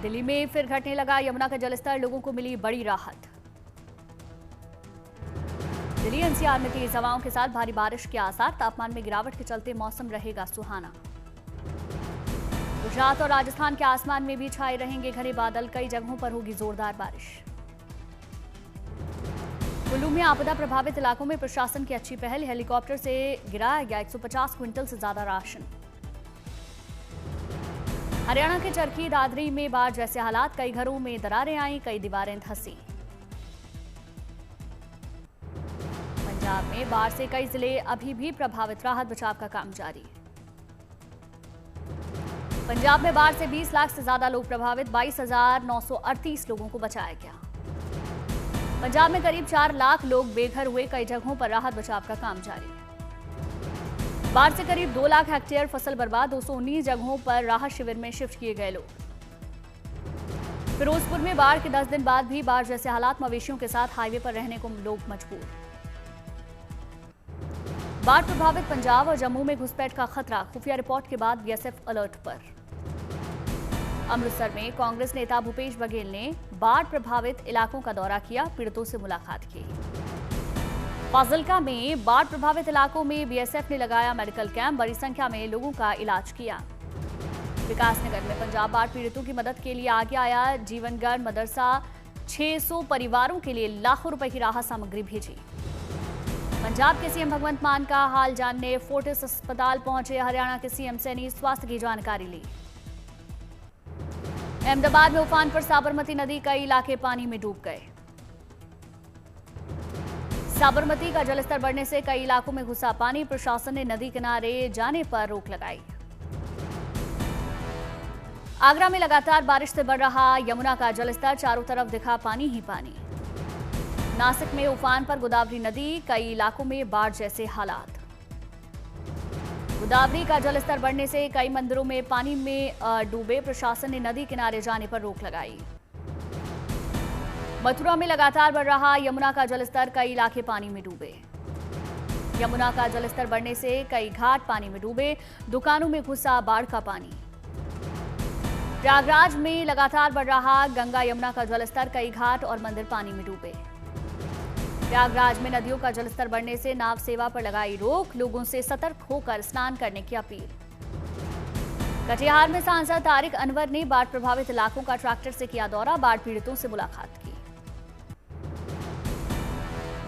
दिल्ली में फिर घटने लगा यमुना का जलस्तर, लोगों को मिली बड़ी राहत। दिल्ली एनसीआर में तेज हवाओं के साथ भारी बारिश के आसार, तापमान में गिरावट के चलते मौसम रहेगा सुहाना। गुजरात और राजस्थान के आसमान में भी छाए रहेंगे घने बादल, कई जगहों पर होगी जोरदार बारिश। कुल्लू में आपदा प्रभावित इलाकों में प्रशासन की अच्छी पहल, हेलीकॉप्टर से गिराया गया 150 क्विंटल से ज्यादा राशन। हरियाणा के चरखी दादरी में बाढ़ जैसे हालात, कई घरों में दरारें आई, कई दीवारें धंसी। पंजाब में बाढ़ से कई जिले अभी भी प्रभावित, राहत बचाव का काम जारी। पंजाब में बाढ़ से 20 लाख से ज्यादा लोग प्रभावित, 22,938 लोगों को बचाया गया। पंजाब में करीब 4 लाख लोग बेघर हुए, कई जगहों पर राहत बचाव का काम जारी। बाढ़ से करीब 2 लाख हेक्टेयर फसल बर्बाद, 219 जगहों पर राहत शिविर में शिफ्ट किए गए लोग। फिरोजपुर में बाढ़ के 10 दिन बाद भी बाढ़ जैसे हालात, मवेशियों के साथ हाईवे पर रहने को लोग मजबूर। बाढ़ प्रभावित पंजाब और जम्मू में घुसपैठ का खतरा, खुफिया रिपोर्ट के बाद बीएसएफ अलर्ट पर। अमृतसर में कांग्रेस नेता भूपेश बघेल ने बाढ़ प्रभावित इलाकों का दौरा किया, पीड़ितों से मुलाकात की। फाजिल्का में बाढ़ प्रभावित इलाकों में बीएसएफ ने लगाया मेडिकल कैंप, बड़ी संख्या में लोगों का इलाज किया। विकासनगर में पंजाब बाढ़ पीड़ितों की मदद के लिए आगे आया जीवनगढ़ मदरसा, 600 परिवारों के लिए लाखों रुपए की राहत सामग्री भेजी। पंजाब के सीएम भगवंत मान का हाल जानने फोर्टिस अस्पताल पहुंचे, हरियाणा के सीएम सैनी स्वास्थ्य की जानकारी ली। अहमदाबाद में उफान पर साबरमती नदी, कई इलाके पानी में डूब गए। साबरमती का जलस्तर बढ़ने से कई इलाकों में घुसा पानी, प्रशासन ने नदी किनारे जाने पर रोक लगाई। आगरा में लगातार बारिश से बढ़ रहा यमुना का जलस्तर, चारों तरफ दिखा पानी ही पानी। नासिक में उफान पर गोदावरी नदी, कई इलाकों में बाढ़ जैसे हालात। गोदावरी का जलस्तर बढ़ने से कई मंदिरों में पानी में डूबे, प्रशासन ने नदी किनारे जाने पर रोक लगाई। मथुरा में लगातार बढ़ रहा यमुना का जलस्तर, कई इलाके पानी में डूबे। यमुना का जलस्तर बढ़ने से कई घाट पानी में डूबे, दुकानों में घुसा बाढ़ का पानी। प्रयागराज में लगातार बढ़ रहा गंगा यमुना का जलस्तर, कई घाट और मंदिर पानी में डूबे। प्रयागराज में नदियों का जलस्तर बढ़ने से नाव सेवा पर लगाई रोक, लोगों से सतर्क होकर स्नान करने की अपील। कटिहार में सांसद तारिक अनवर ने बाढ़ प्रभावित इलाकों का ट्रैक्टर से किया दौरा, बाढ़ पीड़ितों से मुलाकात की।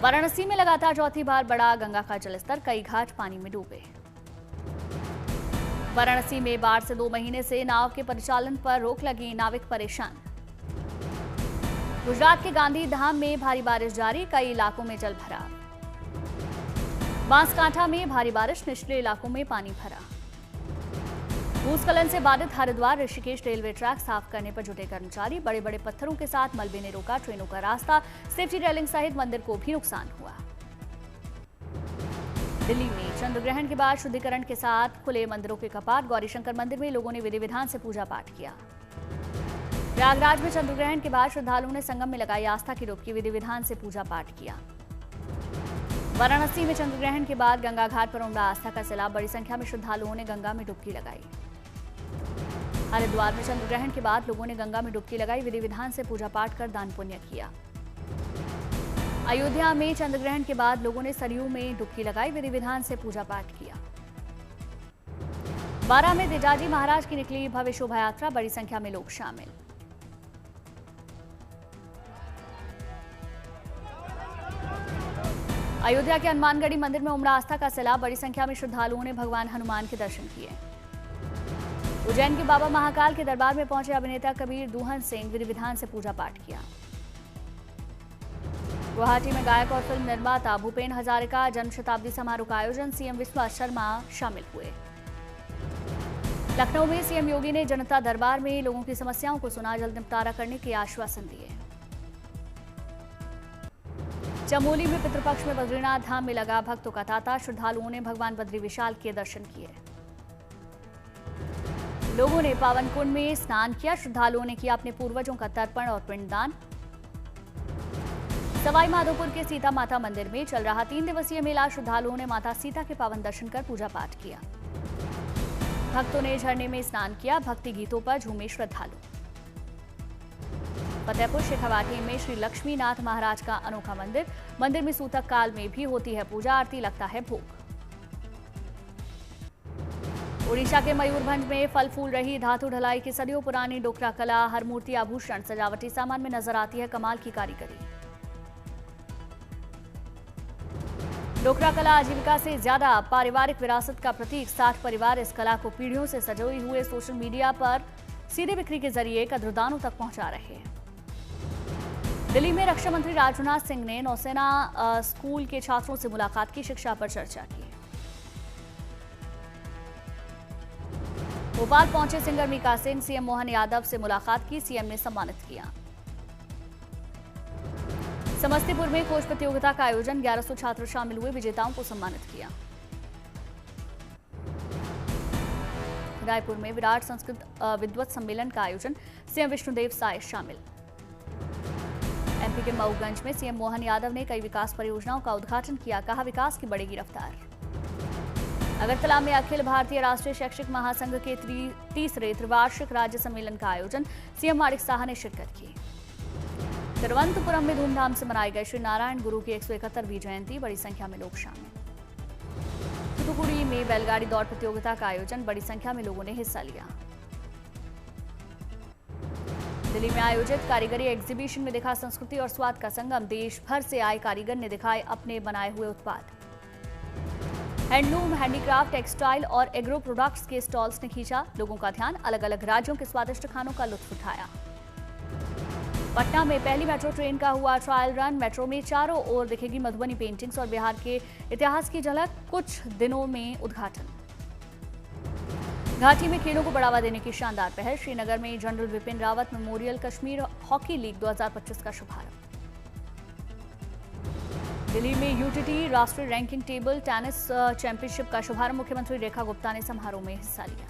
वाराणसी में लगातार चौथी बार बढ़ा गंगा का जलस्तर, कई घाट पानी में डूबे। वाराणसी में बाढ़ से 2 महीने से नाव के परिचालन पर रोक लगी, नाविक परेशान। गुजरात के गांधी धाम में भारी बारिश जारी, कई इलाकों में जल भराव। बांसकांठा में भारी बारिश, निचले इलाकों में पानी भरा। भूस्खलन से बाधित हरिद्वार ऋषिकेश रेलवे ट्रैक साफ करने पर जुटे कर्मचारी, बड़े बड़े पत्थरों के साथ मलबे ने रोका ट्रेनों का रास्ता, सेफ्टी रेलिंग सहित मंदिर को भी नुकसान हुआ। दिल्ली में चंद्रग्रहण के बाद शुद्धिकरण के साथ खुले मंदिरों के कपाट, गौरीशंकर मंदिर में लोगों ने विधि विधान से पूजा पाठ किया। प्रयागराज में चंद्रग्रहण के बाद श्रद्धालुओं ने संगम में लगाई आस्था की डुबकी, विधि विधान से पूजा पाठ किया। वाराणसी में चंद्रग्रहण के बाद गंगा घाट पर उमड़ा आस्था का सैलाब, बड़ी संख्या में श्रद्धालुओं ने गंगा में डुबकी लगाई। हरिद्वार में चंद्रग्रहण के बाद लोगों ने गंगा में डुबकी लगाई, विधि विधान से पूजा पाठ कर दान पुण्य किया। अयोध्या में चंद्रग्रहण के बाद लोगों ने सरयू में डुबकी लगाई, विधि विधान से पूजा पाठ किया। बारां में तेजाजी महाराज की निकली भव्य शोभा यात्रा, बड़ी संख्या में लोग शामिल। अयोध्या के हनुमानगढ़ी मंदिर में उमड़ा आस्था का सैलाब, बड़ी संख्या में श्रद्धालुओं ने भगवान हनुमान के दर्शन किए। उज्जैन के बाबा महाकाल के दरबार में पहुंचे अभिनेता कबीर दुहन सिंह, विधि विधान से पूजा पाठ किया। गुवाहाटी में गायक और फिल्म निर्माता भूपेन हजारिका जन्म शताब्दी समारोह का आयोजन, सीएम विश्वास शर्मा शामिल हुए। लखनऊ में सीएम योगी ने जनता दरबार में लोगों की समस्याओं को सुना, जल्द निपटारा करने के आश्वासन दिए। चमोली में पितृपक्ष में बद्रीनाथ धाम में लगा भक्तों का तांता, श्रद्धालुओं ने भगवान बद्री विशाल के दर्शन किए। लोगों ने पावन कुंड में स्नान किया, श्रद्धालुओं ने किया अपने पूर्वजों का तर्पण और पिंडदान। सवाई माधोपुर के सीता माता मंदिर में चल रहा 3 दिवसीय मेला, श्रद्धालुओं ने माता सीता के पावन दर्शन कर पूजा पाठ किया। भक्तों ने झरने में स्नान किया, भक्ति गीतों पर झूमे श्रद्धालु। फतेहपुर शेखावाटी में श्री लक्ष्मीनाथ महाराज का अनोखा मंदिर में सूतक काल में भी होती है पूजा आरती, लगता है भोग। ओडिशा के मयूरभंज में फल फूल रही धातु ढलाई की सदियों पुरानी डोकरा कला, हर मूर्ति आभूषण सजावटी सामान में नजर आती है कमाल की कारीगरी। डोकरा कला आजीविका से ज्यादा पारिवारिक विरासत का प्रतीक। 60 परिवार इस कला को पीढ़ियों से सजोए हुए सोशल मीडिया पर सीधे बिक्री के जरिए कद्रदानों तक पहुंचा रहे हैं। दिल्ली में रक्षा मंत्री राजनाथ सिंह ने नौसेना स्कूल के छात्रों से मुलाकात की, शिक्षा पर चर्चा की। भोपाल पहुंचे सिंगर मीका सिंह, सीएम मोहन यादव से मुलाकात की, सीएम ने सम्मानित किया। समस्तीपुर में कोच प्रतियोगिता का आयोजन, 1100 छात्र शामिल हुए, विजेताओं को सम्मानित किया। रायपुर में विराट संस्कृत विद्वत सम्मेलन का आयोजन, सीएम विष्णुदेव साय शामिल। एमपी के मऊगंज में सीएम मोहन यादव ने कई विकास परियोजनाओं का उद्घाटन किया, कहा विकास की बढ़ेगी रफ्तार। अगरतला में अखिल भारतीय राष्ट्रीय शैक्षिक महासंघ के तीसरे त्रिवार्षिक राज्य सम्मेलन का आयोजन, सीएम माणिक साहा ने शिरकत की। तिरुवनंतपुरम में धूमधाम से मनाई गई श्री नारायण गुरु की 171वीं जयंती, बड़ी संख्या में लोग शामिल। थूथुकुडी में बैलगाड़ी दौड़ प्रतियोगिता का आयोजन, बड़ी संख्या में लोगों ने हिस्सा लिया। दिल्ली में आयोजित कारीगरी एग्जीबिशन में दिखा संस्कृति और स्वाद का संगम, देश भर से आए कारीगर ने दिखाए अपने बनाए हुए उत्पाद। हैंडलूम, हैंडीक्राफ्ट, टेक्सटाइल और एग्रो प्रोडक्ट्स के स्टॉल्स ने खींचा लोगों का ध्यान, अलग अलग राज्यों के स्वादिष्ट खानों का लुत्फ उठाया। पटना में पहली मेट्रो ट्रेन का हुआ ट्रायल रन, मेट्रो में चारों ओर दिखेगी मधुबनी पेंटिंग्स और बिहार के इतिहास की झलक, कुछ दिनों में उद्घाटन। घाटी में खेलों को बढ़ावा देने की शानदार पहल, श्रीनगर में general Vipin Rawat memorial Kashmir hockey league 2025 का शुभारंभ। दिल्ली में यूटीटी राष्ट्रीय रैंकिंग टेबल टेनिस चैंपियनशिप का शुभारंभ, मुख्यमंत्री रेखा गुप्ता ने समारोह में हिस्सा लिया।